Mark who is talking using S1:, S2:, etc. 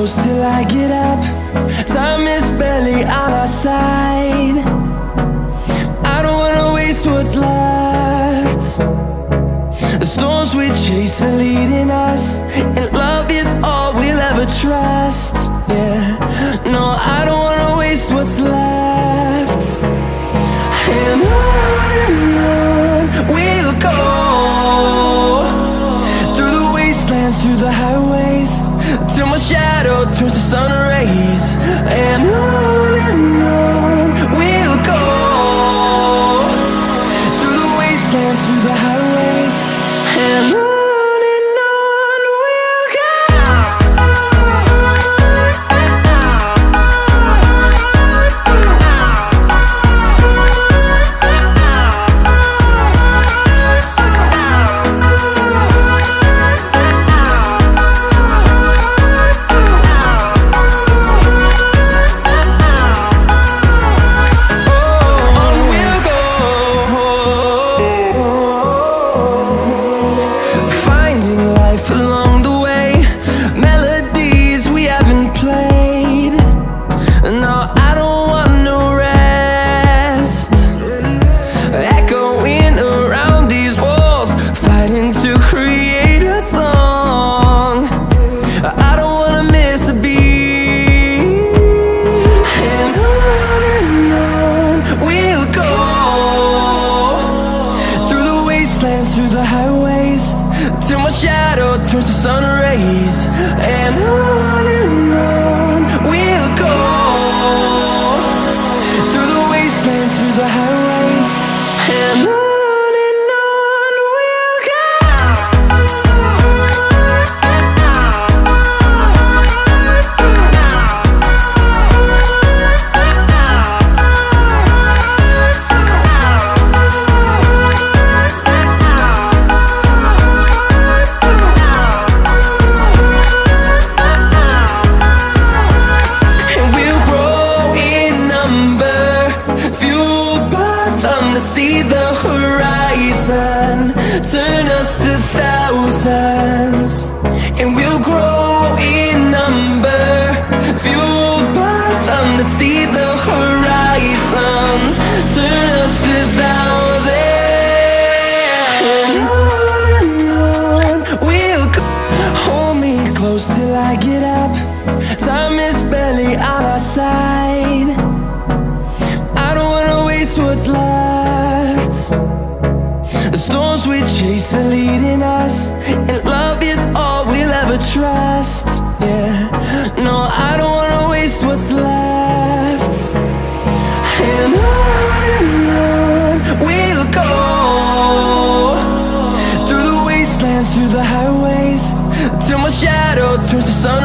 S1: close till I get up. Time is barely on our side. I don't wanna waste what's left. The storms we chase are leading us, and love is all we'll ever trust. Yeah, no, I don't wanna waste what's left. And on we'll go, through the wastelands, through the highways, till my shadow turns to sun rays. And on we'll go, through the wastelands, through the highways, and on we'll go. Through the highways, till my shadow turns to sun rays. And on we'll go, through the wastelands, through the highways, and on we'll go. See the horizon, turn us to thousands, and we'll grow in number, fueled by them. To see the horizon, turn us to thousands, and on we'll go. Hold me close till I get up. Time is barely on our side. I don't wanna waste what's left. The storms we chase are leading us, and love is all we'll ever trust. Yeah, no, I don't wanna waste what's left. And on we'll go, through the wastelands, through the highways, till my shadow turns to sun